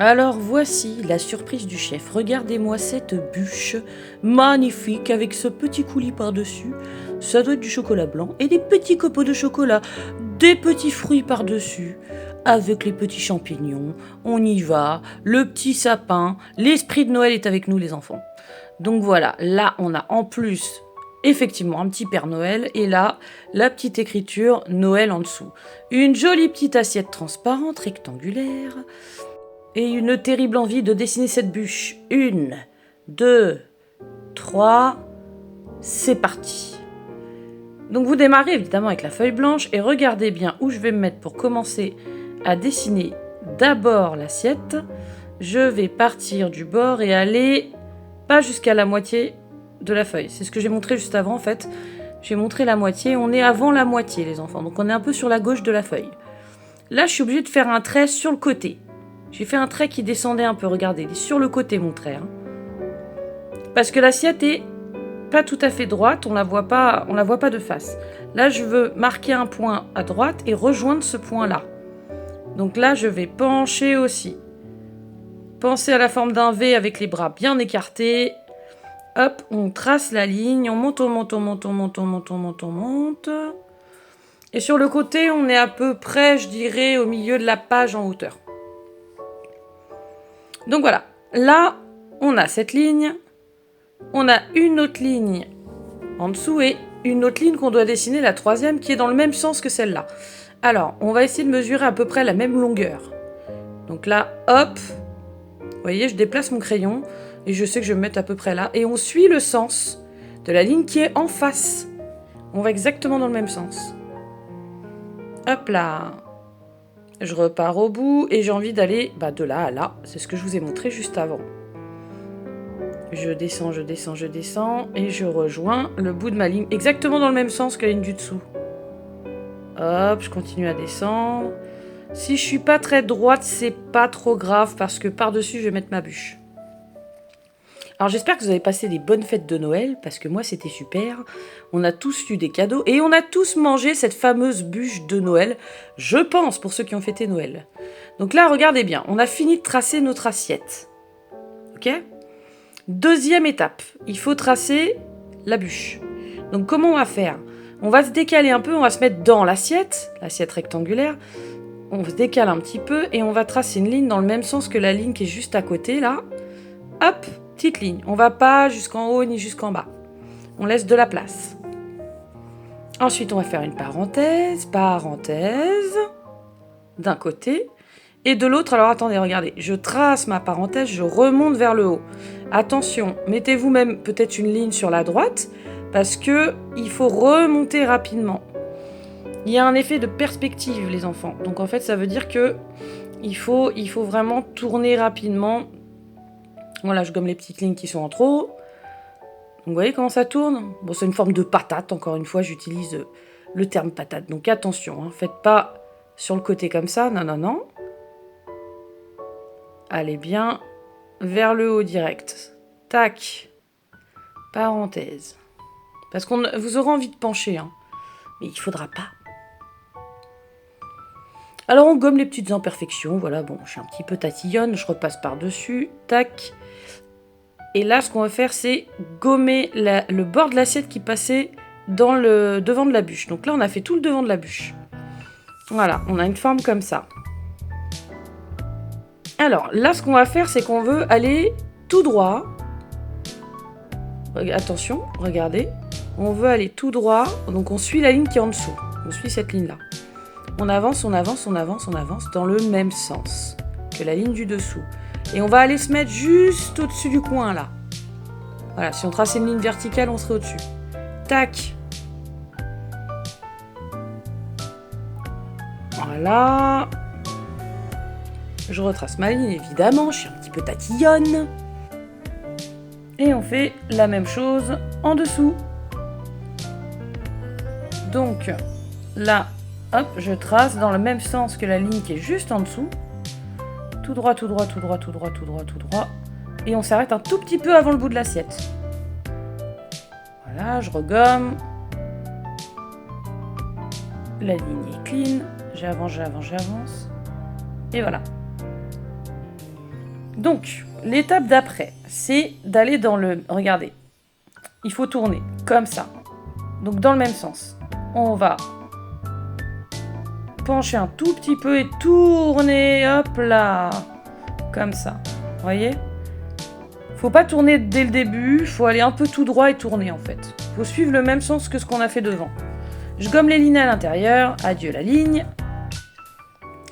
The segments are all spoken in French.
Alors voici la surprise du chef. Regardez-moi cette bûche magnifique avec ce petit coulis par-dessus. Ça doit être du chocolat blanc et des petits copeaux de chocolat, des petits fruits par-dessus, avec les petits champignons. On y va, le petit sapin. L'esprit de Noël est avec nous les enfants. Donc voilà, là on a en plus effectivement un petit Père Noël et là la petite écriture Noël en dessous. Une jolie petite assiette transparente, rectangulaire. Et une terrible envie de dessiner cette bûche. 1, 2, 3, c'est parti. Donc vous démarrez évidemment avec la feuille blanche et regardez bien où je vais me mettre pour commencer à dessiner d'abord l'assiette. Je vais partir du bord et aller pas jusqu'à la moitié de la feuille. C'est ce que j'ai montré juste avant en fait. J'ai montré la moitié, on est avant la moitié les enfants, donc on est un peu sur la gauche de la feuille. Là je suis obligée de faire un trait sur le côté. J'ai fait un trait qui descendait un peu, regardez, il est sur le côté mon trait. Parce que l'assiette est pas tout à fait droite, on la voit pas de face. Là, je veux marquer un point à droite et rejoindre ce point-là. Donc là, je vais pencher aussi. Pensez à la forme d'un V avec les bras bien écartés. Hop, on trace la ligne, on monte, on monte, on monte, on monte, on monte, on monte, on monte. Et sur le côté, on est à peu près, je dirais, au milieu de la page en hauteur. Donc voilà, là, on a cette ligne, on a une autre ligne en dessous et une autre ligne qu'on doit dessiner, la troisième, qui est dans le même sens que celle-là. Alors, on va essayer de mesurer à peu près la même longueur. Donc là, hop, vous voyez, je déplace mon crayon et je sais que je vais me mettre à peu près là. Et on suit le sens de la ligne qui est en face. On va exactement dans le même sens. Hop là. Je repars au bout et j'ai envie d'aller de là à là. C'est ce que je vous ai montré juste avant. Je descends, je descends, je descends et je rejoins le bout de ma ligne exactement dans le même sens que la ligne du dessous. Hop, je continue à descendre. Si je suis pas très droite, c'est pas trop grave parce que par-dessus, je vais mettre ma bûche. Alors j'espère que vous avez passé des bonnes fêtes de Noël, parce que moi c'était super. On a tous eu des cadeaux et on a tous mangé cette fameuse bûche de Noël, je pense, pour ceux qui ont fêté Noël. Donc là, regardez bien, on a fini de tracer notre assiette. Ok ? Deuxième étape, il faut tracer la bûche. Donc comment on va faire ? On va se décaler un peu, on va se mettre dans l'assiette rectangulaire. On se décale un petit peu et on va tracer une ligne dans le même sens que la ligne qui est juste à côté, là. Hop, petite ligne. On va pas jusqu'en haut ni jusqu'en bas. On laisse de la place. Ensuite, on va faire une parenthèse, d'un côté. Et de l'autre, alors attendez, regardez. Je trace ma parenthèse, je remonte vers le haut. Attention, mettez-vous même peut-être une ligne sur la droite, parce que il faut remonter rapidement. Il y a un effet de perspective, les enfants. Donc en fait, ça veut dire que il faut vraiment tourner rapidement. Voilà, je gomme les petites lignes qui sont en trop. Donc, vous voyez comment ça tourne ? Bon, c'est une forme de patate, encore une fois, j'utilise le terme patate. Donc attention, faites pas sur le côté comme ça, non, non, non. Allez bien vers le haut direct. Tac. Parenthèse. Parce que vous aurez envie de pencher, mais il faudra pas. Alors on gomme les petites imperfections, voilà, bon, je suis un petit peu tatillonne, je repasse par-dessus, tac. Et là, ce qu'on va faire, c'est gommer le bord de l'assiette qui passait dans le devant de la bûche. Donc là, on a fait tout le devant de la bûche. Voilà, on a une forme comme ça. Alors, là, ce qu'on va faire, c'est qu'on veut aller tout droit. Attention, regardez. On veut aller tout droit, donc on suit la ligne qui est en dessous. On suit cette ligne-là. On avance, on avance, on avance, on avance dans le même sens que la ligne du dessous. Et on va aller se mettre juste au-dessus du coin, là. Voilà, si on traçait une ligne verticale, on serait au-dessus. Tac. Voilà. Je retrace ma ligne, évidemment. Je suis un petit peu tatillonne. Et on fait la même chose en dessous. Donc, là, hop, je trace dans le même sens que la ligne qui est juste en dessous. Tout droit, tout droit, tout droit, tout droit, tout droit, tout droit. Et on s'arrête un tout petit peu avant le bout de l'assiette. Voilà, je regomme. La ligne est clean. J'avance, j'avance, j'avance. Et voilà. Donc, l'étape d'après, c'est d'aller dans le... Regardez, il faut tourner comme ça. Donc, dans le même sens. On va pencher un tout petit peu et tourner, hop là, comme ça. Vous voyez ? Faut pas tourner dès le début, faut aller un peu tout droit et tourner en fait. Faut suivre le même sens que ce qu'on a fait devant. Je gomme les lignes à l'intérieur, adieu la ligne.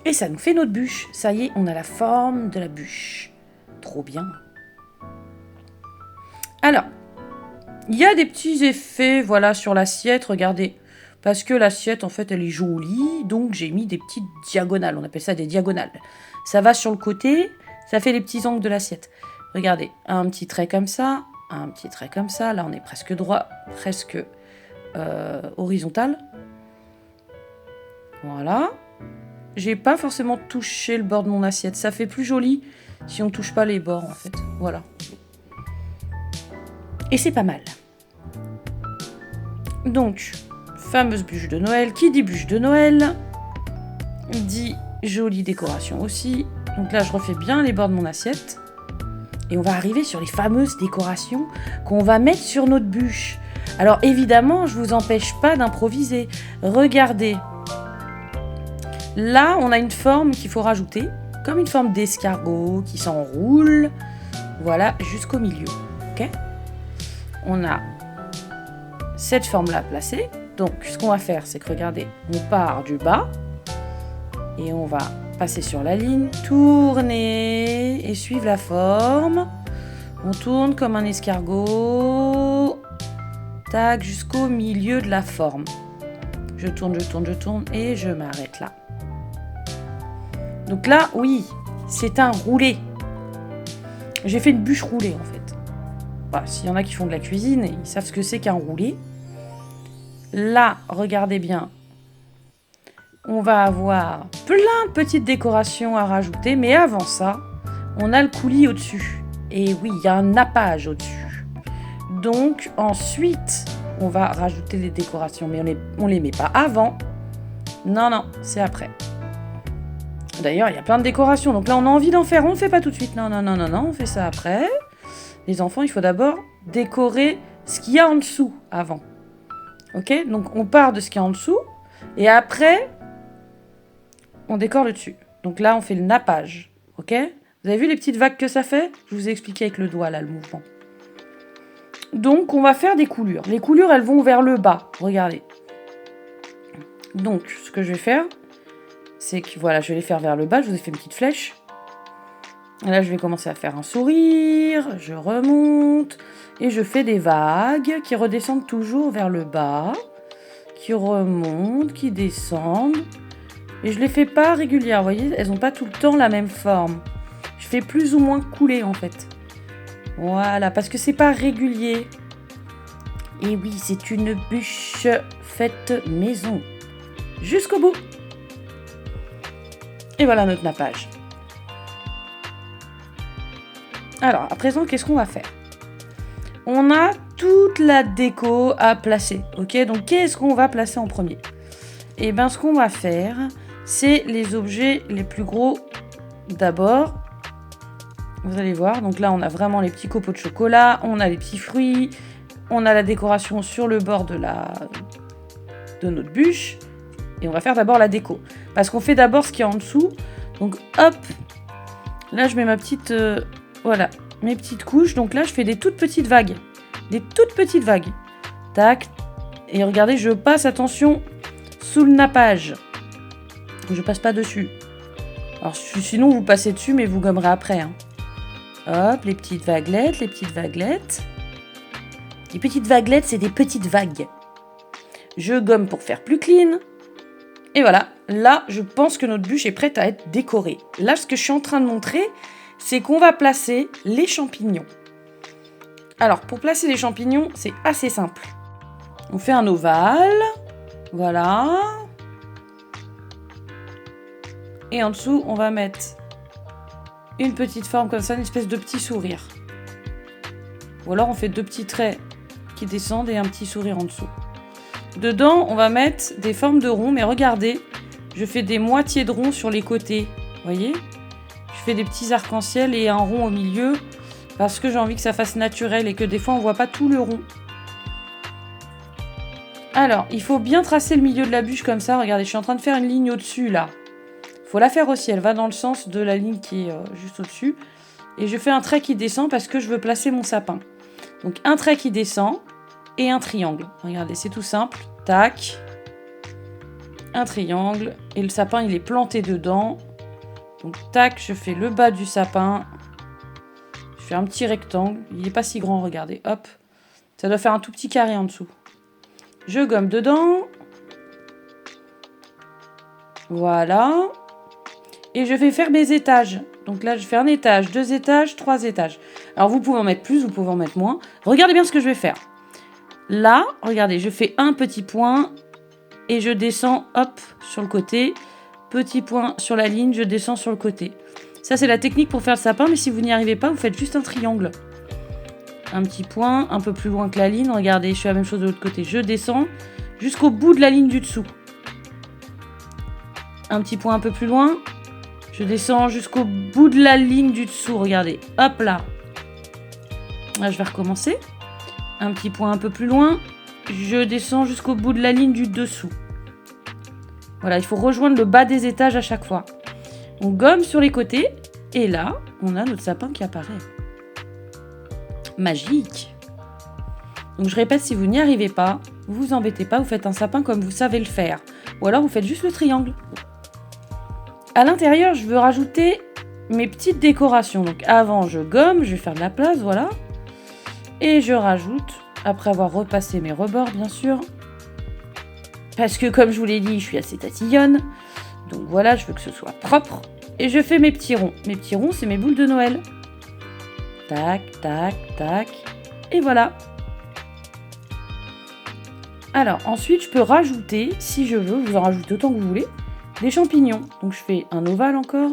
Et ça nous fait notre bûche. Ça y est, on a la forme de la bûche. Trop bien. Alors, il y a des petits effets, voilà, sur l'assiette, regardez. Parce que l'assiette, en fait, elle est jolie, donc j'ai mis des petites diagonales. On appelle ça des diagonales. Ça va sur le côté, ça fait les petits angles de l'assiette. Regardez, un petit trait comme ça, un petit trait comme ça. Là, on est presque droit, presque horizontal. Voilà. J'ai pas forcément touché le bord de mon assiette. Ça fait plus joli si on touche pas les bords, en fait. Voilà. Et c'est pas mal. Donc, fameuse bûche de Noël. Qui dit bûche de Noël dit jolie décoration aussi. Donc là, je refais bien les bords de mon assiette. Et on va arriver sur les fameuses décorations qu'on va mettre sur notre bûche. Alors évidemment, je ne vous empêche pas d'improviser. Regardez. Là, on a une forme qu'il faut rajouter, comme une forme d'escargot qui s'enroule. Voilà, jusqu'au milieu. Ok ? On a cette forme-là placée. Donc, ce qu'on va faire, c'est que regardez, on part du bas et on va passer sur la ligne, tourner et suivre la forme. On tourne comme un escargot. Tac, jusqu'au milieu de la forme. Je tourne et je m'arrête là. Donc là, oui, c'est un roulé. J'ai fait une bûche roulée en fait. Bah, s'il y en a qui font de la cuisine, ils savent ce que c'est qu'un roulé. Là, regardez bien. On va avoir plein de petites décorations à rajouter, mais avant ça, on a le coulis au-dessus. Et oui, il y a un nappage au-dessus. Donc, ensuite, on va rajouter les décorations, mais on les met pas avant. Non, c'est après. D'ailleurs, il y a plein de décorations, donc là, on a envie d'en faire, on ne le fait pas tout de suite. Non, on fait ça après. Les enfants, il faut d'abord décorer ce qu'il y a en dessous avant. Ok ? Donc, on part de ce qu'il y a en dessous, et après... on décore le dessus. Donc là, on fait le nappage. Ok ? Vous avez vu les petites vagues que ça fait ? Je vous ai expliqué avec le doigt, là, le mouvement. Donc, on va faire des coulures. Les coulures, elles vont vers le bas. Regardez. Donc, ce que je vais faire, c'est que, voilà, je vais les faire vers le bas. Je vous ai fait une petite flèche. Et là, je vais commencer à faire un sourire. Je remonte. Et je fais des vagues qui redescendent toujours vers le bas. Qui remontent, qui descendent. Et je les fais pas régulières, vous voyez, elles n'ont pas tout le temps la même forme. Je fais plus ou moins couler en fait. Voilà, parce que c'est pas régulier. Et oui, c'est une bûche faite maison. Jusqu'au bout. Et voilà notre nappage. Alors, à présent, qu'est-ce qu'on va faire ? On a toute la déco à placer, ok ? Donc, qu'est-ce qu'on va placer en premier ? Et bien, ce qu'on va faire... c'est les objets les plus gros d'abord. Vous allez voir. Donc là, on a vraiment les petits copeaux de chocolat. On a les petits fruits. On a la décoration sur le bord de notre bûche. Et on va faire d'abord la déco. Parce qu'on fait d'abord ce qu'il y a en dessous. Donc hop. Là, je mets ma petite... voilà. Mes petites couches. Donc là, je fais des toutes petites vagues. Des toutes petites vagues. Tac. Et regardez, je passe, attention, sous le nappage. Je passe pas dessus. Alors sinon vous passez dessus mais vous gommerez après. Hein. Hop, les petites vaguelettes, les petites vaguelettes. Les petites vaguelettes, c'est des petites vagues. Je gomme pour faire plus clean. Et voilà, là je pense que notre bûche est prête à être décorée. Là ce que je suis en train de montrer, c'est qu'on va placer les champignons. Alors pour placer les champignons, c'est assez simple. On fait un ovale. Voilà. Et en dessous, on va mettre une petite forme comme ça, une espèce de petit sourire. Ou alors on fait deux petits traits qui descendent et un petit sourire en dessous. Dedans, on va mettre des formes de ronds, mais regardez, je fais des moitiés de ronds sur les côtés. Vous voyez ? Je Je fais des petits arcs-en-ciel et un rond au milieu parce que j'ai envie que ça fasse naturel et que des fois on voit pas tout le rond. Alors, il faut bien tracer le milieu de la bûche comme ça. Regardez, je suis en train de faire une ligne au-dessus là. Il faut la faire aussi, elle va dans le sens de la ligne qui est juste au-dessus. Et je fais un trait qui descend parce que je veux placer mon sapin. Donc un trait qui descend et un triangle. Regardez, c'est tout simple. Tac. Un triangle. Et le sapin, il est planté dedans. Donc tac, je fais le bas du sapin. Je fais un petit rectangle. Il n'est pas si grand, regardez. Hop. Ça doit faire un tout petit carré en dessous. Je gomme dedans. Voilà. Et je vais faire mes étages. Donc là, je fais un étage, 2 étages, 3 étages. Alors vous pouvez en mettre plus, vous pouvez en mettre moins. Regardez bien ce que je vais faire. Là, regardez, je fais un petit point et je descends, hop, sur le côté. Petit point sur la ligne, je descends sur le côté. Ça, c'est la technique pour faire le sapin, mais si vous n'y arrivez pas, vous faites juste un triangle. Un petit point, un peu plus loin que la ligne. Regardez, je fais la même chose de l'autre côté. Je descends jusqu'au bout de la ligne du dessous. Un petit point un peu plus loin. Je descends jusqu'au bout de la ligne du dessous, regardez. Hop là. Là, je vais recommencer. Un petit point un peu plus loin. Je descends jusqu'au bout de la ligne du dessous. Voilà, il faut rejoindre le bas des étages à chaque fois. On gomme sur les côtés. Et là, on a notre sapin qui apparaît. Magique. Donc je répète, si vous n'y arrivez pas, vous vous embêtez pas, vous faites un sapin comme vous savez le faire. Ou alors vous faites juste le triangle. À l'intérieur, je veux rajouter mes petites décorations. Donc avant, je gomme, je vais faire de la place, voilà. Et je rajoute, après avoir repassé mes rebords, bien sûr. Parce que comme je vous l'ai dit, je suis assez tatillonne. Donc voilà, je veux que ce soit propre. Et je fais mes petits ronds. Mes petits ronds, c'est mes boules de Noël. Tac, tac, tac. Et voilà. Alors, ensuite, je peux rajouter, si je veux, vous en rajoutez autant que vous voulez, des champignons. Donc, je fais un ovale encore.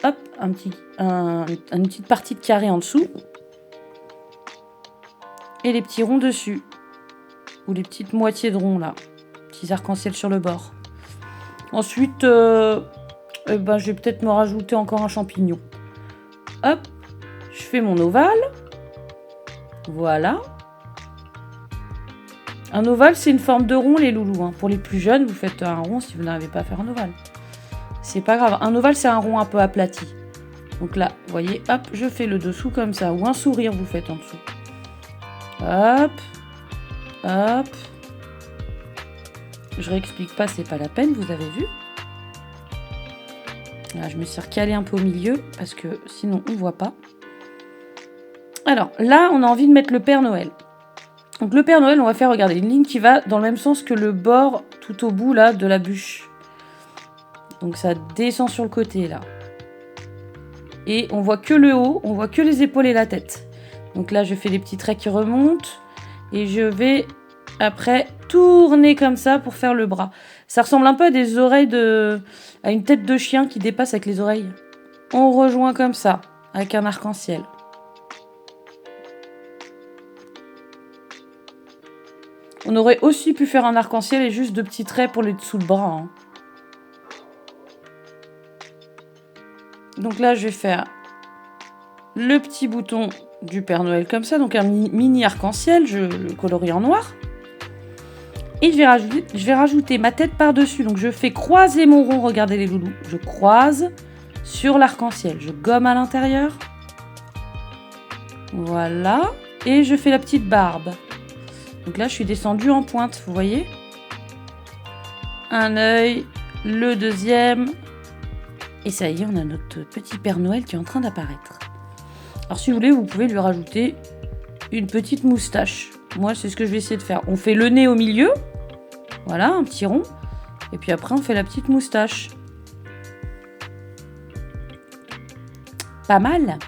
Hop, une petite partie de carré en dessous. Et les petits ronds dessus. Ou les petites moitiés de ronds, là. Petits arcs-en-ciel sur le bord. Ensuite, je vais peut-être me rajouter encore un champignon. Hop, je fais mon ovale. Voilà. Un ovale, c'est une forme de rond, les loulous. Hein. Pour les plus jeunes, vous faites un rond si vous n'arrivez pas à faire un ovale. C'est pas grave. Un ovale, c'est un rond un peu aplati. Donc là, vous voyez, hop, je fais le dessous comme ça. Ou un sourire, vous faites en dessous. Hop. Hop. Je réexplique pas, c'est pas la peine, vous avez vu. Là, je me suis recalée un peu au milieu, parce que sinon, on voit pas. Alors, là, on a envie de mettre le Père Noël. Donc le Père Noël, on va faire, regardez, une ligne qui va dans le même sens que le bord tout au bout là de la bûche. Donc ça descend sur le côté là. Et on voit que le haut, on voit que les épaules et la tête. Donc là, je fais des petits traits qui remontent. Et je vais après tourner comme ça pour faire le bras. Ça ressemble un peu à des oreilles à une tête de chien qui dépasse avec les oreilles. On rejoint comme ça, avec un arc-en-ciel. On aurait aussi pu faire un arc-en-ciel et juste 2 petits traits pour les dessous de bras. Hein. Donc là, je vais faire le petit bouton du Père Noël comme ça. Donc un mini arc-en-ciel, je le colorie en noir. Et je vais rajouter ma tête par-dessus. Donc je fais croiser mon rond, regardez les loulous. Je croise sur l'arc-en-ciel. Je gomme à l'intérieur. Voilà. Et je fais la petite barbe. Donc là, je suis descendue en pointe, vous voyez? Un œil, le deuxième. Et ça y est, on a notre petit Père Noël qui est en train d'apparaître. Alors si vous voulez, vous pouvez lui rajouter une petite moustache. Moi, c'est ce que je vais essayer de faire. On fait le nez au milieu. Voilà, un petit rond. Et puis après, on fait la petite moustache. Pas mal.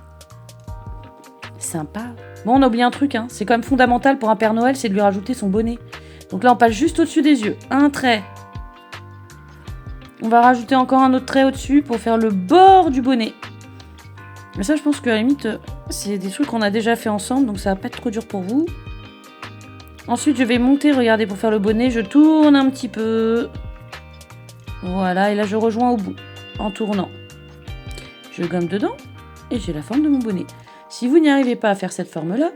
Sympa. Bon, on a oublié un truc, hein. C'est quand même fondamental pour un Père Noël, c'est de lui rajouter son bonnet. Donc là, on passe juste au-dessus des yeux. Un trait. On va rajouter encore un autre trait au-dessus pour faire le bord du bonnet. Mais ça, je pense qu'à la limite, c'est des trucs qu'on a déjà fait ensemble, donc ça va pas être trop dur pour vous. Ensuite, je vais monter, regardez, pour faire le bonnet. Je tourne un petit peu. Voilà, et là, je rejoins au bout, en tournant. Je gomme dedans et j'ai la forme de mon bonnet. Si vous n'y arrivez pas à faire cette forme-là,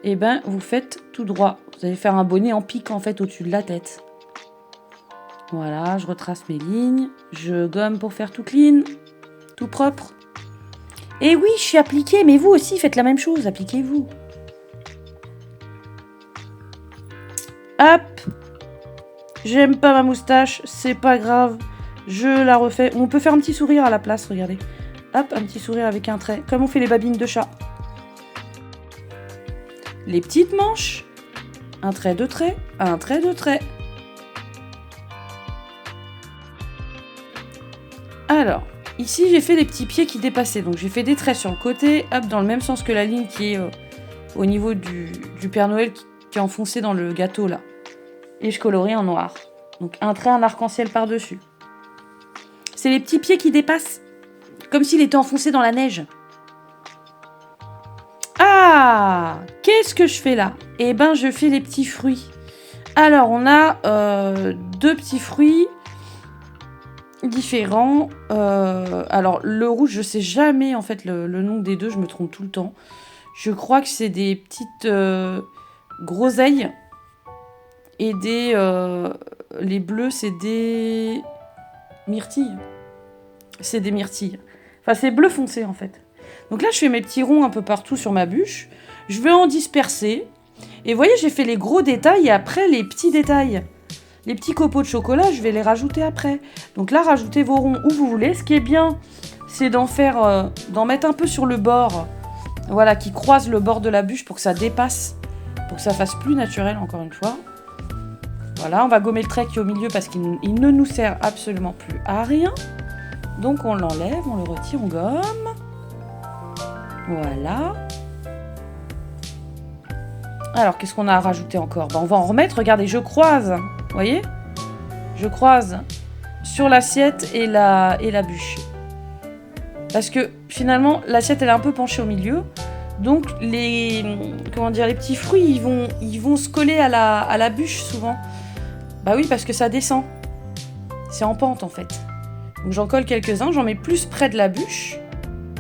eh ben, vous faites tout droit. Vous allez faire un bonnet en pique, en fait, au-dessus de la tête. Voilà, je retrace mes lignes. Je gomme pour faire tout clean, tout propre. Et oui, je suis appliquée, mais vous aussi, faites la même chose. Appliquez-vous. Hop. J'aime pas ma moustache, c'est pas grave. Je la refais. On peut faire un petit sourire à la place, regardez. Hop, un petit sourire avec un trait, comme on fait les babines de chat. Les petites manches. Un trait de trait, un trait de trait. Alors, ici j'ai fait des petits pieds qui dépassaient. Donc j'ai fait des traits sur le côté, hop, dans le même sens que la ligne qui est au niveau du Père Noël qui est enfoncé dans le gâteau là. Et je colorie en noir. Donc un trait, un arc-en-ciel par-dessus. C'est les petits pieds qui dépassent. Comme s'il était enfoncé dans la neige. Ah! Qu'est-ce que je fais là? Eh ben, je fais les petits fruits. Alors, on a 2 petits fruits différents. Alors, le rouge, je sais jamais en fait le nom des deux. Je me trompe tout le temps. Je crois que c'est des petites groseilles. Et les bleus, c'est des myrtilles. C'est des myrtilles. Enfin, c'est bleu foncé, en fait. Donc là, je fais mes petits ronds un peu partout sur ma bûche. Je vais en disperser. Et vous voyez, j'ai fait les gros détails et après, les petits détails. Les petits copeaux de chocolat, je vais les rajouter après. Donc là, rajoutez vos ronds où vous voulez. Ce qui est bien, c'est d'en mettre un peu sur le bord. Voilà, qui croise le bord de la bûche pour que ça dépasse. Pour que ça fasse plus naturel, encore une fois. Voilà, on va gommer le trait qui est au milieu parce qu'il ne nous sert absolument plus à rien. Donc on l'enlève, on le retire, on gomme. Voilà. Alors, qu'est-ce qu'on a à rajouter encore? On va en remettre, regardez, je croise. Vous voyez? Je croise sur l'assiette et la bûche. Parce que finalement, l'assiette elle est un peu penchée au milieu. Donc les petits fruits, ils vont se coller à la bûche souvent. Bah oui, parce que ça descend. C'est en pente en fait. Donc j'en colle quelques-uns, j'en mets plus près de la bûche.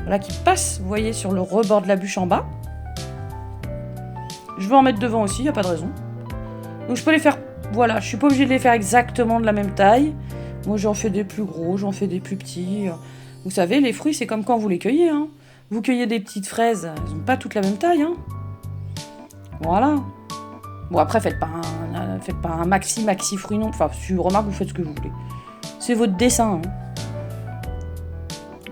Voilà, qui passe, vous voyez, sur le rebord de la bûche en bas. Je vais en mettre devant aussi, il n'y a pas de raison. Donc je peux les faire, voilà, je suis pas obligée de les faire exactement de la même taille. Moi j'en fais des plus gros, j'en fais des plus petits. Vous savez, les fruits, c'est comme quand vous les cueillez. Hein. Vous cueillez des petites fraises, elles n'ont pas toutes la même taille. Hein. Voilà. Bon, après, faites pas un maxi fruit non. Enfin, si remarque, vous faites ce que vous voulez. C'est votre dessin. Hein.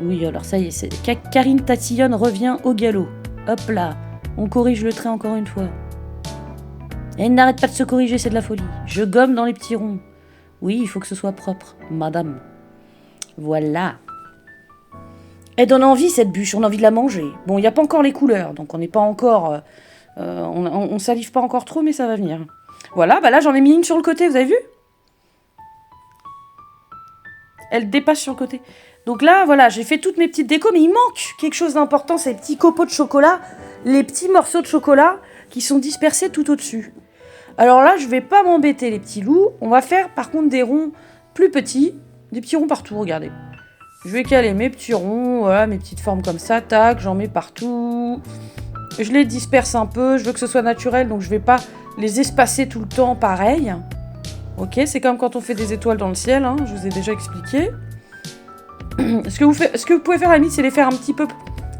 Oui, alors ça y est, Karine Tatillonne revient au galop. Hop là, on corrige le trait encore une fois. Elle n'arrête pas de se corriger, c'est de la folie. Je gomme dans les petits ronds. Oui, il faut que ce soit propre, madame. Voilà. Elle donne envie, cette bûche, on a envie de la manger. Bon, il n'y a pas encore les couleurs, donc on n'est pas encore... on salive pas encore trop, mais ça va venir. Voilà, bah là, j'en ai mis une sur le côté, vous avez vu? Elle dépasse sur le côté. Donc là, voilà, j'ai fait toutes mes petites décos, mais il manque quelque chose d'important, ces petits copeaux de chocolat, les petits morceaux de chocolat qui sont dispersés tout au-dessus. Alors là, je vais pas m'embêter, les petits loups. On va faire, par contre, des ronds plus petits, des petits ronds partout, regardez. Je vais caler mes petits ronds, voilà, mes petites formes comme ça, tac, j'en mets partout. Je les disperse un peu, je veux que ce soit naturel, donc je vais pas les espacer tout le temps pareil. Ok, c'est comme quand on fait des étoiles dans le ciel, hein, je vous ai déjà expliqué. Ce que vous pouvez faire à la limite, c'est les faire un petit peu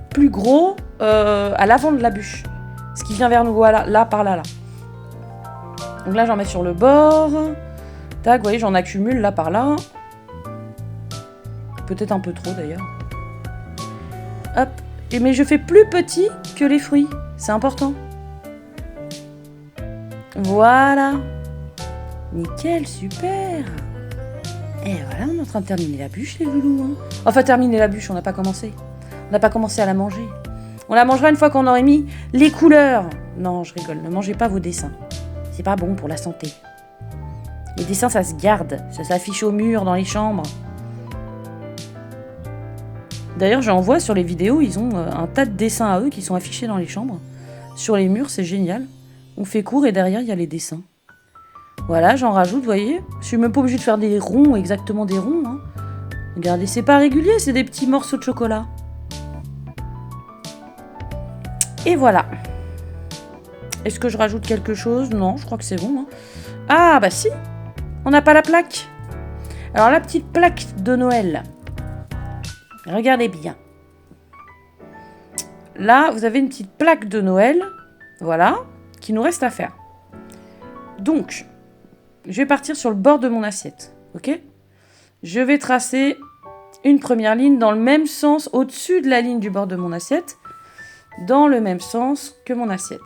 plus gros à l'avant de la bûche. Ce qui vient vers nous, voilà, là, par là, là. Donc là, j'en mets sur le bord. Tac, vous voyez, j'en accumule là, par là. Peut-être un peu trop, d'ailleurs. Hop. Mais je fais plus petit que les fruits. C'est important. Voilà. Nickel, super. Et voilà, on est en train de terminer la bûche, les loulous. Hein. Enfin, terminer la bûche, on n'a pas commencé. On n'a pas commencé à la manger. On la mangera une fois qu'on aurait mis les couleurs. Non, je rigole, ne mangez pas vos dessins. C'est pas bon pour la santé. Les dessins, ça se garde. Ça s'affiche au mur, dans les chambres. D'ailleurs, j'en vois sur les vidéos, ils ont un tas de dessins à eux qui sont affichés dans les chambres. Sur les murs, c'est génial. On fait court et derrière, il y a les dessins. Voilà, j'en rajoute, vous voyez. Je suis même pas obligée de faire des ronds, exactement des ronds. Hein. Regardez, c'est pas régulier, c'est des petits morceaux de chocolat. Et voilà. Est-ce que je rajoute quelque chose? Non, je crois que c'est bon. Hein. Ah, bah si. On n'a pas la plaque. Alors, la petite plaque de Noël. Regardez bien. Là, vous avez une petite plaque de Noël. Voilà. Qui nous reste à faire. Donc, je vais partir sur le bord de mon assiette. Ok? Je vais tracer une première ligne dans le même sens, au-dessus de la ligne du bord de mon assiette. Dans le même sens que mon assiette.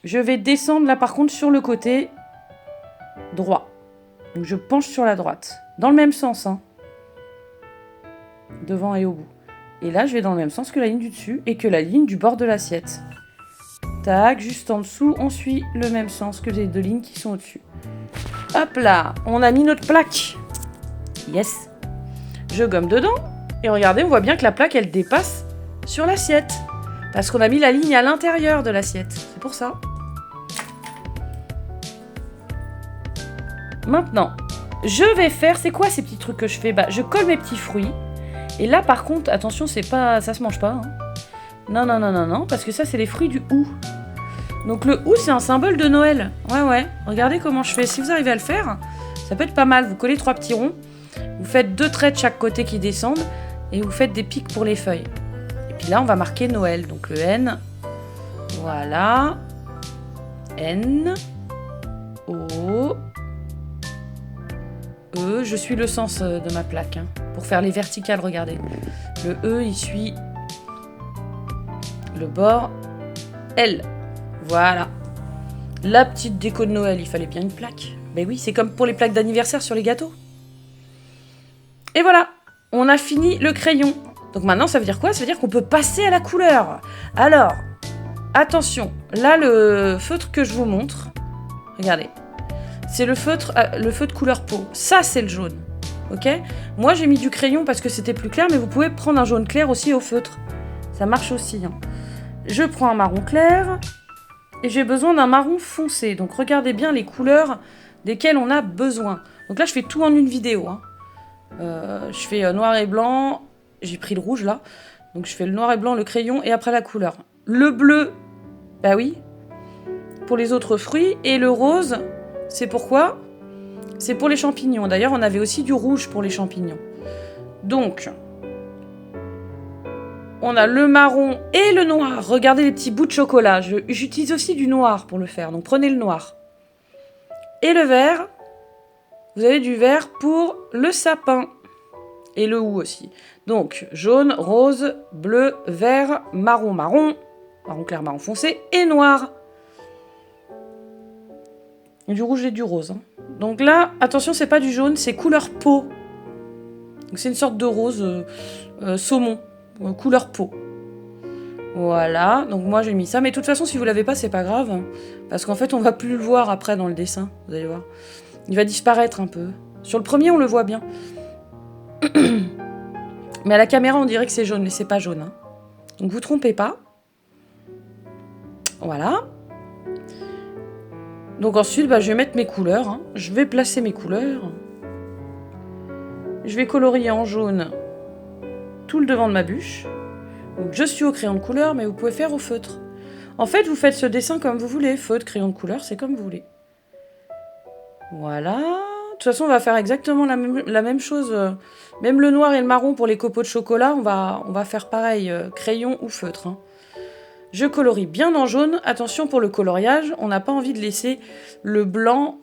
Je vais descendre là par contre sur le côté droit. Donc je penche sur la droite. Dans le même sens. Hein. Devant et au bout. Et là je vais dans le même sens que la ligne du dessus et que la ligne du bord de l'assiette. Tac, juste en dessous, on suit le même sens que les deux lignes qui sont au-dessus. Hop là, on a mis notre plaque. Yes. Je gomme dedans. Et regardez, on voit bien que la plaque elle dépasse sur l'assiette. Parce qu'on a mis la ligne à l'intérieur de l'assiette. C'est pour ça. Maintenant, je vais faire... C'est quoi ces petits trucs que je fais? Bah, je colle mes petits fruits. Et là, par contre, attention, c'est pas... ça se mange pas. Hein. Non, non, non, non, non. Parce que ça, c'est les fruits du hou. Donc le hou, c'est un symbole de Noël. Ouais, ouais. Regardez comment je fais. Si vous arrivez à le faire, ça peut être pas mal. Vous collez 3 petits ronds. Vous faites 2 traits de chaque côté qui descendent. Et vous faites des pics pour les feuilles. Puis là, on va marquer Noël. Donc le N. Voilà. N. O. E. Je suis le sens de ma plaque. Hein, pour faire les verticales, regardez. Le E, il suit le bord. L. Voilà. La petite déco de Noël. Il fallait bien une plaque. Ben oui, c'est comme pour les plaques d'anniversaire sur les gâteaux. Et voilà. On a fini le crayon. Donc maintenant, ça veut dire quoi? Ça veut dire qu'on peut passer à la couleur. Alors, attention. Là, le feutre que je vous montre, regardez. C'est le feutre couleur peau. Ça, c'est le jaune. Ok? Moi, j'ai mis du crayon parce que c'était plus clair, mais vous pouvez prendre un jaune clair aussi au feutre. Ça marche aussi. Hein. Je prends un marron clair et j'ai besoin d'un marron foncé. Donc, regardez bien les couleurs desquelles on a besoin. Donc là, je fais tout en une vidéo. Hein. Je fais noir et blanc... J'ai pris le rouge, là. Donc, je fais le noir et blanc, le crayon, et après la couleur. Le bleu, bah oui, pour les autres fruits. Et le rose, c'est pourquoi? C'est pour les champignons. D'ailleurs, on avait aussi du rouge pour les champignons. Donc, on a le marron et le noir. Regardez les petits bouts de chocolat. J'utilise aussi du noir pour le faire. Donc, prenez le noir. Et le vert, vous avez du vert pour le sapin. Et le hou aussi. Donc, jaune, rose, bleu, vert, marron, marron, marron clair, marron foncé, et noir. Et du rouge et du rose. Hein. Donc là, attention, c'est pas du jaune, c'est couleur peau. Donc c'est une sorte de rose saumon, couleur peau. Voilà, donc moi j'ai mis ça. Mais de toute façon, si vous l'avez pas, c'est pas grave. Hein, parce qu'en fait, on va plus le voir après dans le dessin, vous allez voir. Il va disparaître un peu. Sur le premier, on le voit bien. Mais à la caméra, on dirait que c'est jaune, mais c'est pas jaune. Hein. Donc vous trompez pas. Voilà. Donc ensuite, bah, je vais mettre mes couleurs. Hein. Je vais placer mes couleurs. Je vais colorier en jaune tout le devant de ma bûche. Donc je suis au crayon de couleur, mais vous pouvez faire au feutre. En fait, vous faites ce dessin comme vous voulez. Feutre, crayon de couleur, c'est comme vous voulez. Voilà. De toute façon, on va faire exactement la même chose. Même le noir et le marron pour les copeaux de chocolat, on va faire pareil, crayon ou feutre. Hein. Je colorie bien en jaune. Attention pour le coloriage, on n'a pas envie de laisser le blanc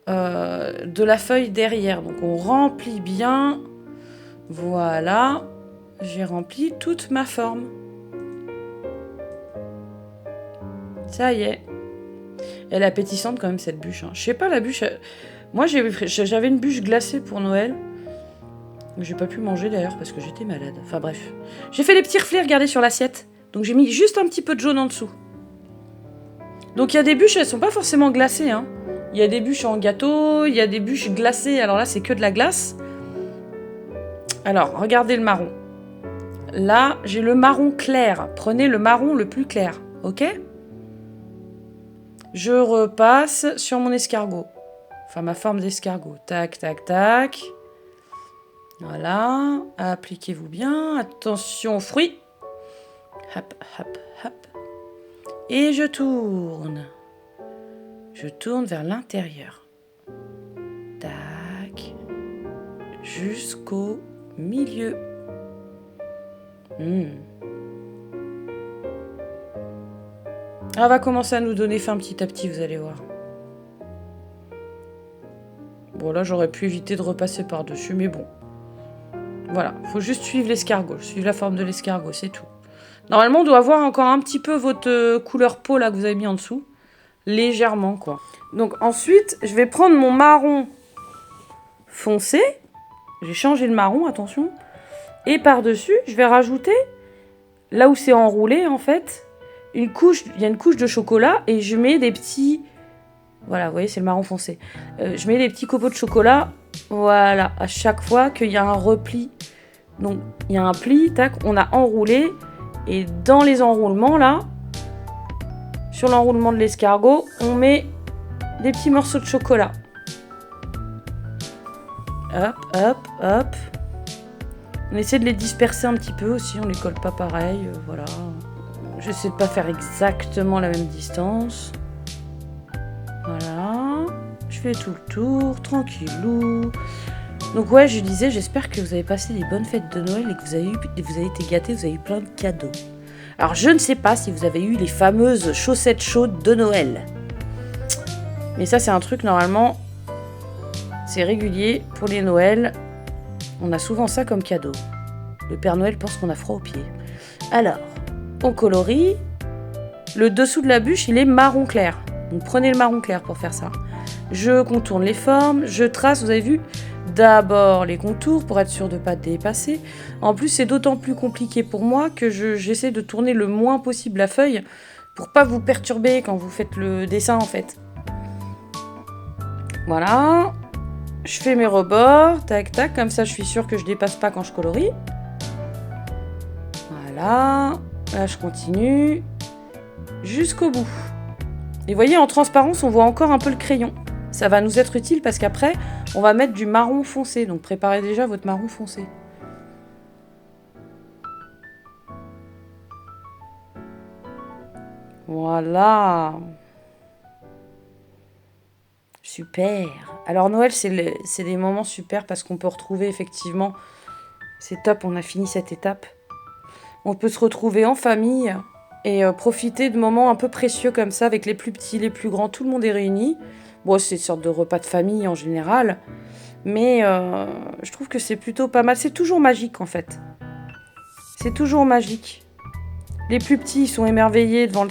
de la feuille derrière. Donc on remplit bien. Voilà. J'ai rempli toute ma forme. Ça y est. Elle est appétissante quand même cette bûche. Hein. Je sais pas la bûche... Moi j'avais une bûche glacée pour Noël. J'ai pas pu manger d'ailleurs parce que j'étais malade. Enfin bref. J'ai fait les petits reflets, regardez sur l'assiette. Donc j'ai mis juste un petit peu de jaune en dessous. Donc il y a des bûches, elles sont pas forcément glacées. Hein. Il y a des bûches en gâteau, il y a des bûches glacées. Alors là c'est que de la glace. Alors regardez le marron. Là j'ai le marron clair. Prenez le marron le plus clair. Ok ? Je repasse sur mon escargot. Enfin, ma forme d'escargot. Tac, tac, tac. Voilà. Appliquez-vous bien. Attention aux fruits. Hop, hop, hop. Et je tourne. Je tourne vers l'intérieur. Tac. Jusqu'au milieu. Elle va commencer à nous donner faim petit à petit, vous allez voir. Bon, là, j'aurais pu éviter de repasser par-dessus, mais bon. Voilà, faut juste suivre l'escargot, suivre la forme de l'escargot, c'est tout. Normalement, on doit voir encore un petit peu votre couleur peau, là, que vous avez mis en dessous. Légèrement, quoi. Donc, ensuite, je vais prendre mon marron foncé. J'ai changé le marron, attention. Et par-dessus, je vais rajouter, là où c'est enroulé, en fait, une couche, il y a une couche de chocolat et je mets des petits... Voilà, vous voyez, c'est le marron foncé. Je mets des petits copeaux de chocolat, voilà, à chaque fois qu'il y a un repli. Donc, il y a un pli, tac, on a enroulé. Et dans les enroulements, là, sur l'enroulement de l'escargot, on met des petits morceaux de chocolat. Hop, hop, hop. On essaie de les disperser un petit peu aussi, on les colle pas pareil, voilà. J'essaie de pas faire exactement la même distance. Voilà. Je fais tout le tour, tranquillou. Donc ouais, je disais, j'espère que vous avez passé des bonnes fêtes de Noël et que vous avez été gâtés, vous avez eu plein de cadeaux. Alors je ne sais pas si vous avez eu les fameuses chaussettes chaudes de Noël. Mais ça c'est un truc normalement, c'est régulier pour les Noëls. On a souvent ça comme cadeau. Le Père Noël pense qu'on a froid aux pieds. Alors, on colorie. Le dessous de la bûche, il est marron clair. Donc prenez le marron clair pour faire ça. Je contourne les formes, je trace, vous avez vu, d'abord les contours pour être sûr de ne pas dépasser. En plus, c'est d'autant plus compliqué pour moi que j'essaie de tourner le moins possible la feuille pour pas vous perturber quand vous faites le dessin en fait. Voilà. Je fais mes rebords, tac tac, comme ça je suis sûre que je dépasse pas quand je colorie. Voilà. Là, je continue jusqu'au bout. Et vous voyez, en transparence, on voit encore un peu le crayon. Ça va nous être utile parce qu'après, on va mettre du marron foncé. Donc, préparez déjà votre marron foncé. Voilà. Super. Alors, Noël, c'est des moments super parce qu'on peut retrouver effectivement... C'est top, on a fini cette étape. On peut se retrouver en famille et profiter de moments un peu précieux comme ça avec les plus petits, les plus grands. Tout le monde est réuni. Bon, c'est une sorte de repas de famille en général. Mais je trouve que c'est plutôt pas mal. C'est toujours magique en fait. C'est toujours magique. Les plus petits, ils sont émerveillés devant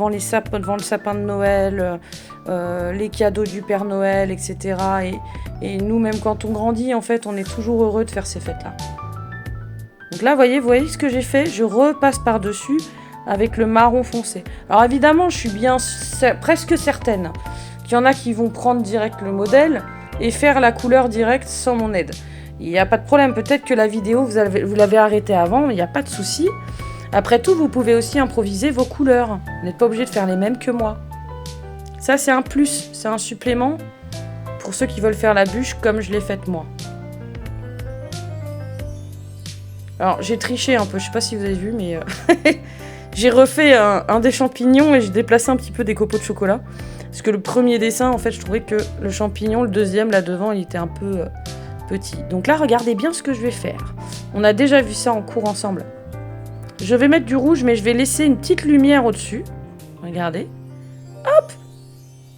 le sapin de Noël, les cadeaux du Père Noël, etc. Et nous, même quand on grandit, en fait, on est toujours heureux de faire ces fêtes-là. Donc là, vous voyez ce que j'ai fait? Je repasse par-dessus avec le marron foncé. Alors évidemment, je suis presque certaine qu'il y en a qui vont prendre direct le modèle et faire la couleur directe sans mon aide. Il n'y a pas de problème. Peut-être que la vidéo, vous l'avez arrêtée avant, mais il n'y a pas de souci. Après tout, vous pouvez aussi improviser vos couleurs. Vous n'êtes pas obligé de faire les mêmes que moi. Ça, c'est un plus, c'est un supplément pour ceux qui veulent faire la bûche comme je l'ai faite moi. Alors, j'ai triché un peu, je sais pas si vous avez vu, mais j'ai refait un des champignons et j'ai déplacé un petit peu des copeaux de chocolat. Parce que le premier dessin, en fait, je trouvais que le champignon, le deuxième, là devant, il était un peu petit. Donc là, regardez bien ce que je vais faire. On a déjà vu ça en cours ensemble. Je vais mettre du rouge, mais je vais laisser une petite lumière au-dessus. Regardez. Hop!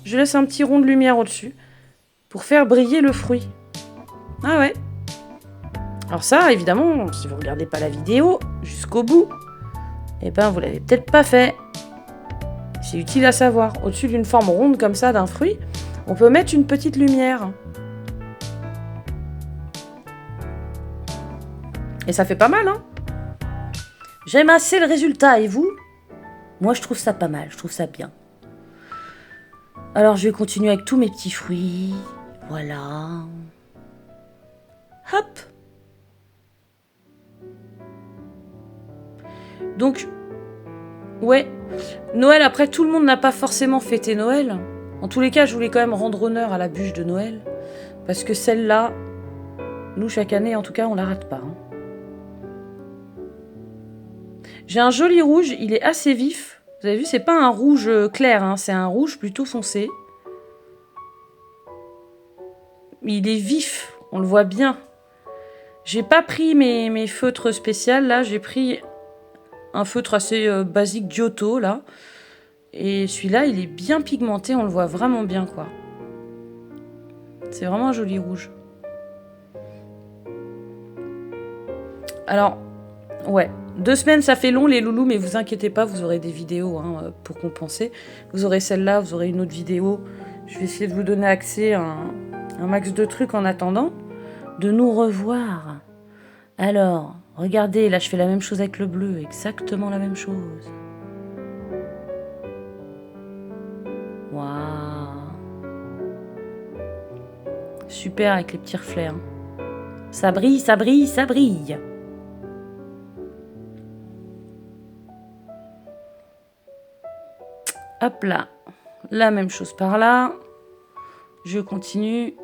Je laisse un petit rond de lumière au-dessus pour faire briller le fruit. Ah ouais. Alors ça, évidemment, si vous ne regardez pas la vidéo jusqu'au bout, eh ben vous l'avez peut-être pas fait. C'est utile à savoir. Au-dessus d'une forme ronde comme ça, d'un fruit, on peut mettre une petite lumière. Et ça fait pas mal, hein? J'aime assez le résultat, et vous? Moi, je trouve ça pas mal, je trouve ça bien. Alors, je vais continuer avec tous mes petits fruits. Voilà. Hop! Donc, ouais, Noël, après, tout le monde n'a pas forcément fêté Noël. En tous les cas, je voulais quand même rendre honneur à la bûche de Noël. Parce que celle-là, nous, chaque année, en tout cas, on la rate pas. Hein. J'ai un joli rouge, il est assez vif. Vous avez vu, c'est pas un rouge clair, hein, c'est un rouge plutôt foncé. Il est vif, on le voit bien. J'ai pas pris mes feutres spéciaux, là, j'ai pris un feutre assez basique Giotto, là. Et celui-là, il est bien pigmenté, on le voit vraiment bien, quoi. C'est vraiment un joli rouge. Alors, ouais, 2 semaines, ça fait long, les loulous, mais vous inquiétez pas, vous aurez des vidéos hein, pour compenser. Vous aurez celle-là, vous aurez une autre vidéo. Je vais essayer de vous donner accès à un max de trucs en attendant de nous revoir. Alors, regardez, là, je fais la même chose avec le bleu, exactement la même chose. Waouh. Super avec les petits reflets. Hein. Ça brille, ça brille, ça brille. Hop là. La même chose par là. Je continue.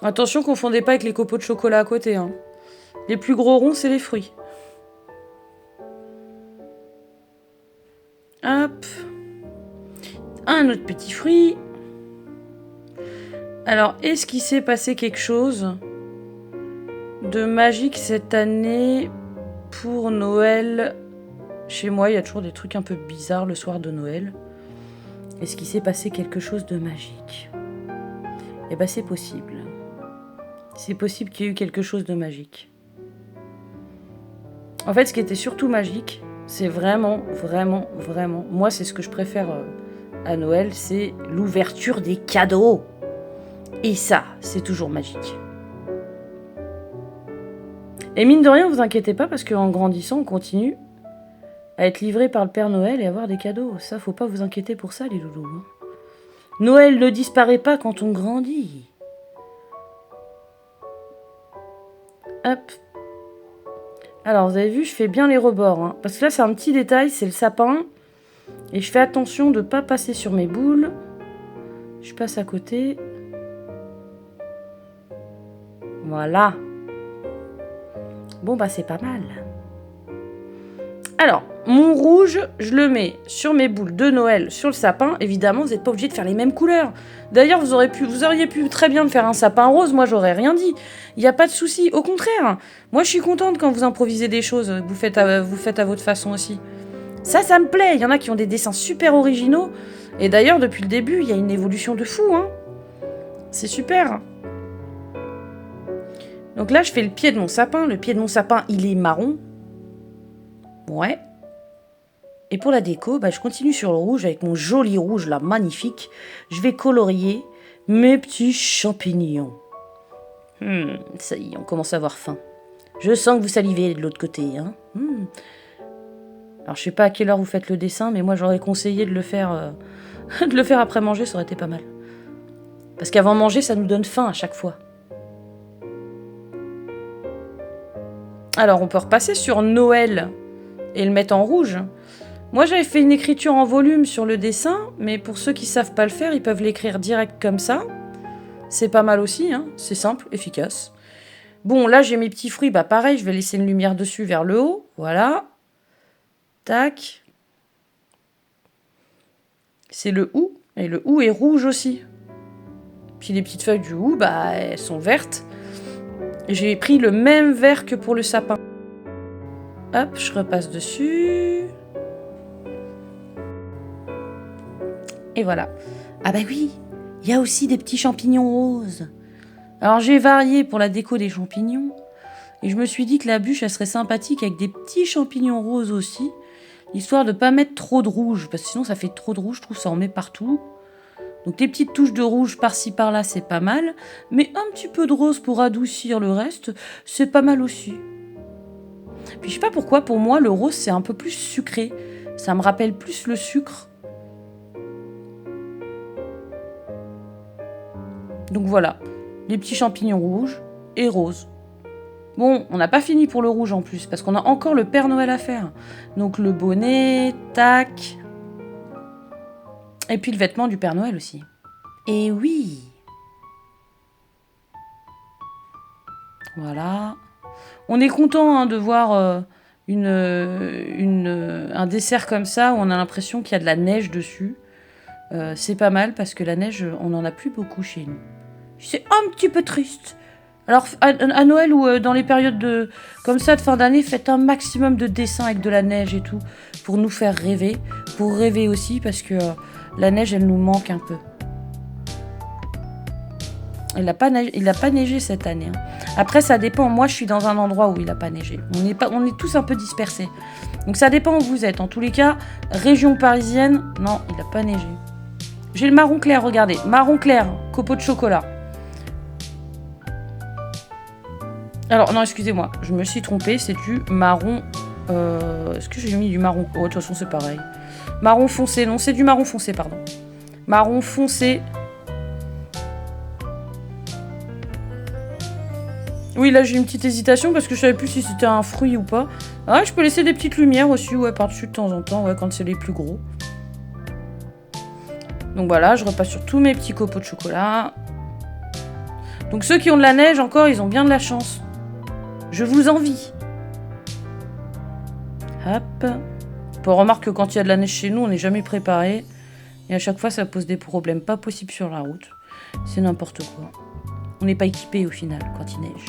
Attention, confondez pas avec les copeaux de chocolat à côté. Hein. Les plus gros ronds, c'est les fruits. Hop. Un autre petit fruit. Alors, est-ce qu'il s'est passé quelque chose de magique cette année pour Noël? Chez moi, il y a toujours des trucs un peu bizarres le soir de Noël. Est-ce qu'il s'est passé quelque chose de magique? Eh ben, c'est possible. C'est possible qu'il y ait eu quelque chose de magique. En fait, ce qui était surtout magique, c'est vraiment, moi, c'est ce que je préfère à Noël, c'est l'ouverture des cadeaux. Et ça, c'est toujours magique. Et mine de rien, vous inquiétez pas, parce qu'en grandissant, on continue à être livré par le Père Noël et avoir des cadeaux. Ça, faut pas vous inquiéter pour ça, les loulous. Hein. Noël ne disparaît pas quand on grandit. Hop. Alors, vous avez vu, je fais bien les rebords. Hein, parce que là, c'est un petit détail, c'est le sapin. Et je fais attention de ne pas passer sur mes boules. Je passe à côté. Voilà. Bon, bah, c'est pas mal. Alors, mon rouge, je le mets sur mes boules de Noël, sur le sapin. Évidemment, vous n'êtes pas obligé de faire les mêmes couleurs. D'ailleurs, vous auriez pu très bien me faire un sapin rose. Moi, j'aurais rien dit. Il n'y a pas de souci. Au contraire, moi, je suis contente quand vous improvisez des choses. Vous faites à votre façon aussi. Ça me plaît. Il y en a qui ont des dessins super originaux. Et d'ailleurs, depuis le début, il y a une évolution de fou. Hein. C'est super. Donc là, je fais le pied de mon sapin. Le pied de mon sapin, il est marron. Ouais. Et pour la déco, bah, je continue sur le rouge avec mon joli rouge là, magnifique. Je vais colorier mes petits champignons. Ça y est, on commence à avoir faim. Je sens que vous salivez de l'autre côté. Hein. Alors je sais pas à quelle heure vous faites le dessin, mais moi j'aurais conseillé de le faire, de le faire après manger, ça aurait été pas mal. Parce qu'avant manger, ça nous donne faim à chaque fois. Alors on peut repasser sur Noël et le mettre en rouge. Moi, j'avais fait une écriture en volume sur le dessin, mais pour ceux qui savent pas le faire, ils peuvent l'écrire direct comme ça. C'est pas mal aussi, hein. C'est simple, efficace. Bon, là, j'ai mes petits fruits. Bah, pareil, je vais laisser une lumière dessus vers le haut. Voilà. Tac. C'est le hou. Et le hou est rouge aussi. Puis les petites feuilles du hou, bah, elles sont vertes. J'ai pris le même vert que pour le sapin. Hop, je repasse dessus. Et voilà. Ah bah oui, il y a aussi des petits champignons roses. Alors j'ai varié pour la déco des champignons. Et je me suis dit que la bûche, elle serait sympathique avec des petits champignons roses aussi. Histoire de pas mettre trop de rouge. Parce que sinon ça fait trop de rouge, je trouve ça en met partout. Donc des petites touches de rouge par-ci par-là, c'est pas mal. Mais un petit peu de rose pour adoucir le reste, c'est pas mal aussi. Puis je sais pas pourquoi, pour moi, le rose, c'est un peu plus sucré. Ça me rappelle plus le sucre. Donc voilà, les petits champignons rouges et roses. Bon, on n'a pas fini pour le rouge en plus, parce qu'on a encore le Père Noël à faire. Donc le bonnet, tac. Et puis le vêtement du Père Noël aussi. Et oui. Voilà. On est content hein, de voir un dessert comme ça où on a l'impression qu'il y a de la neige dessus. C'est pas mal parce que la neige, on n'en a plus beaucoup chez nous. C'est un petit peu triste. Alors, à Noël ou dans les périodes comme ça de fin d'année, faites un maximum de dessins avec de la neige et tout pour nous faire rêver. Pour rêver aussi parce que la neige, elle nous manque un peu. Il n'a pas neigé cette année. Hein. Après, ça dépend. Moi, je suis dans un endroit où il n'a pas neigé. On est tous un peu dispersés. Donc, ça dépend où vous êtes. En tous les cas, région parisienne, non, il n'a pas neigé. J'ai le marron clair, regardez. Marron clair, copeaux de chocolat. Alors, non, excusez-moi, je me suis trompée, c'est du marron... Est-ce que j'ai mis du marron... Oh, de toute façon, c'est pareil. Marron foncé, non, c'est du marron foncé, pardon. Marron foncé. Oui, là, j'ai une petite hésitation parce que je savais plus si c'était un fruit ou pas. Ah, je peux laisser des petites lumières aussi, ouais, par-dessus de temps en temps, ouais, quand c'est les plus gros. Donc voilà, je repasse sur tous mes petits copeaux de chocolat. Donc ceux qui ont de la neige, encore, ils ont bien de la chance. Je vous envie. Hop. On remarque que quand il y a de la neige chez nous, on n'est jamais préparé. Et à chaque fois, ça pose des problèmes pas possibles sur la route. C'est n'importe quoi. On n'est pas équipé au final quand il neige.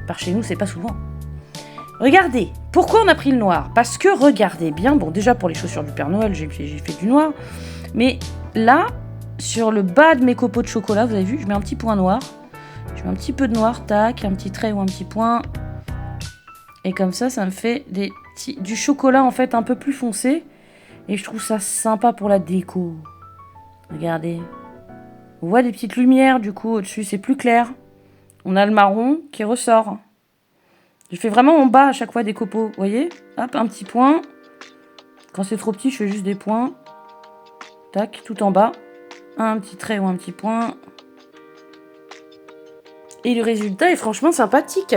Par chez nous, c'est pas souvent. Regardez. Pourquoi on a pris le noir? Parce que regardez bien. Bon, déjà pour les chaussures du Père Noël, j'ai fait du noir. Mais là, sur le bas de mes copeaux de chocolat, vous avez vu, je mets un petit point noir. Je mets un petit peu de noir, tac, un petit trait ou un petit point. Et comme ça, ça me fait du chocolat en fait un peu plus foncé. Et je trouve ça sympa pour la déco. Regardez. On voit des petites lumières du coup au-dessus, c'est plus clair. On a le marron qui ressort. Je fais vraiment en bas à chaque fois des copeaux, vous voyez? Hop, un petit point. Quand c'est trop petit, je fais juste des points. Tac, tout en bas. Un petit trait ou un petit point. Et le résultat est franchement sympathique.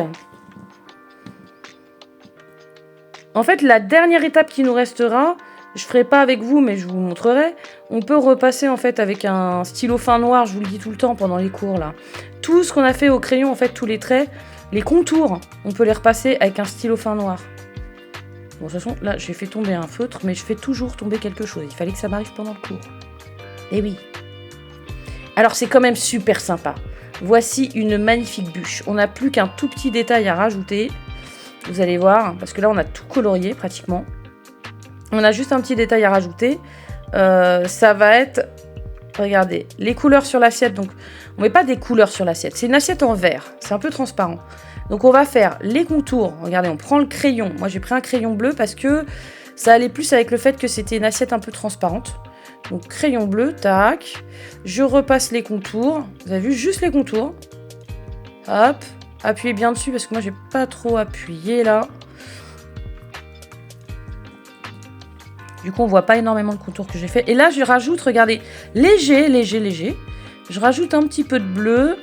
En fait, la dernière étape qui nous restera, je ferai pas avec vous, mais je vous montrerai. On peut repasser en fait avec un stylo fin noir, je vous le dis tout le temps pendant les cours là. Tout ce qu'on a fait au crayon, en fait, tous les traits, les contours, on peut les repasser avec un stylo fin noir. Bon, de toute façon, là, j'ai fait tomber un feutre, mais je fais toujours tomber quelque chose. Il fallait que ça m'arrive pendant le cours. Eh oui. Alors, c'est quand même super sympa. Voici une magnifique bûche. On n'a plus qu'un tout petit détail à rajouter. Vous allez voir, parce que là, on a tout colorié pratiquement. On a juste un petit détail à rajouter. Ça va être, regardez, les couleurs sur l'assiette. Donc, on met pas des couleurs sur l'assiette. C'est une assiette en verre. C'est un peu transparent. Donc, on va faire les contours. Regardez, on prend le crayon. Moi, j'ai pris un crayon bleu parce que ça allait plus avec le fait que c'était une assiette un peu transparente. Donc, crayon bleu, tac. Je repasse les contours. Vous avez vu, juste les contours. Hop. Appuyez bien dessus parce que moi, j'ai pas trop appuyé là. Du coup, on voit pas énormément de contours que j'ai fait. Et là, je rajoute, regardez, léger, léger, léger. Je rajoute un petit peu de bleu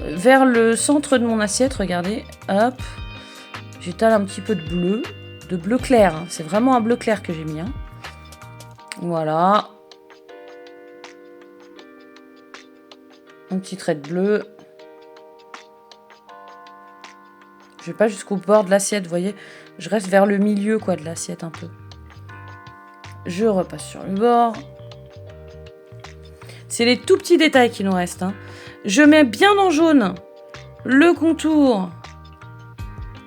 vers le centre de mon assiette. Regardez, hop. J'étale un petit peu de bleu clair. Hein. C'est vraiment un bleu clair que j'ai mis. Hein. Voilà. Un petit trait de bleu. Je vais pas jusqu'au bord de l'assiette, vous voyez. Je reste vers le milieu, quoi, de l'assiette un peu. Je repasse sur le bord. C'est les tout petits détails qui nous restent. Hein. Je mets bien en jaune le contour,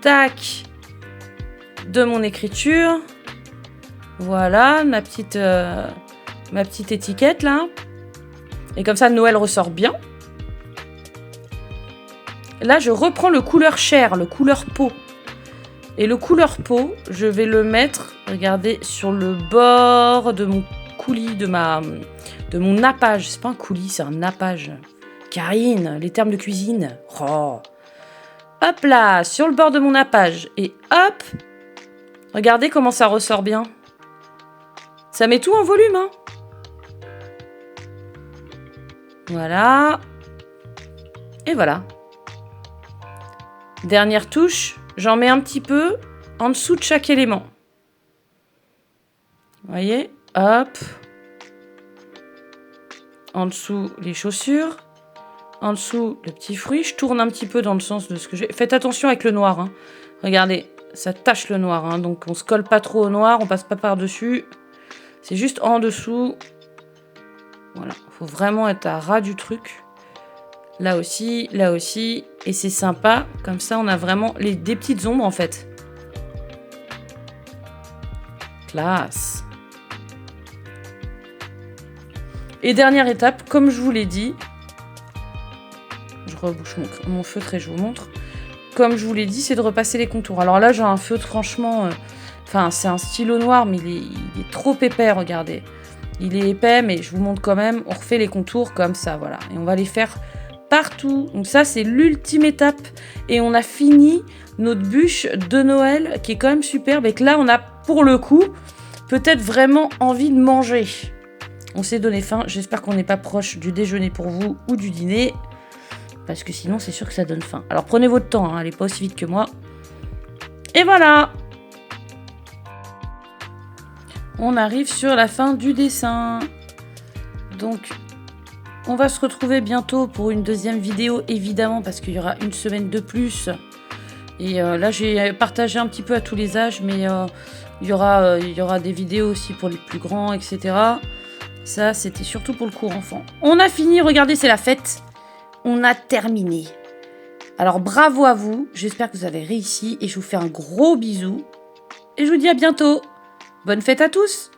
tac, de mon écriture. Voilà, ma petite étiquette, là. Et comme ça, Noël ressort bien. Là, je reprends le couleur chair, le couleur peau. Et le couleur peau, je vais le mettre, regardez, sur le bord de mon coulis, de mon nappage. C'est pas un coulis, c'est un nappage. Karine, les termes de cuisine. Oh. Hop là, sur le bord de mon nappage. Et hop, regardez comment ça ressort bien. Ça met tout en volume, hein. Voilà. Et voilà. Dernière touche, j'en mets un petit peu en dessous de chaque élément. Vous voyez, hop. En dessous, les chaussures. En dessous, le petit fruit. Je tourne un petit peu dans le sens de ce que j'ai. Faites attention avec le noir. Hein. Regardez, ça tache le noir, hein, donc on se colle pas trop au noir, on passe pas par-dessus. C'est juste en dessous. Voilà, faut vraiment être à ras du truc. Là aussi, et c'est sympa. Comme ça, on a vraiment des petites ombres, en fait. Classe. Et dernière étape, comme je vous l'ai dit, je rebouche mon feutre et je vous montre. Comme je vous l'ai dit, c'est de repasser les contours. Alors là, j'ai un feutre, franchement... Enfin, c'est un stylo noir, mais il est trop épais, regardez. Il est épais, mais je vous montre quand même. On refait les contours comme ça, voilà. Et on va les faire partout. Donc ça, c'est l'ultime étape. Et on a fini notre bûche de Noël, qui est quand même superbe. Et que là, on a, pour le coup, peut-être vraiment envie de manger. On s'est donné faim. J'espère qu'on n'est pas proche du déjeuner pour vous ou du dîner. Parce que sinon, c'est sûr que ça donne faim. Alors, prenez votre temps, hein, allez pas aussi vite que moi. Et voilà! On arrive sur la fin du dessin. Donc, on va se retrouver bientôt pour une deuxième vidéo, évidemment, parce qu'il y aura une semaine de plus. Et là, j'ai partagé un petit peu à tous les âges, mais il y aura des vidéos aussi pour les plus grands, etc. Ça, c'était surtout pour le cours enfant. On a fini, regardez, c'est la fête. On a terminé. Alors, bravo à vous. J'espère que vous avez réussi et je vous fais un gros bisou. Et je vous dis à bientôt. Bonne fête à tous!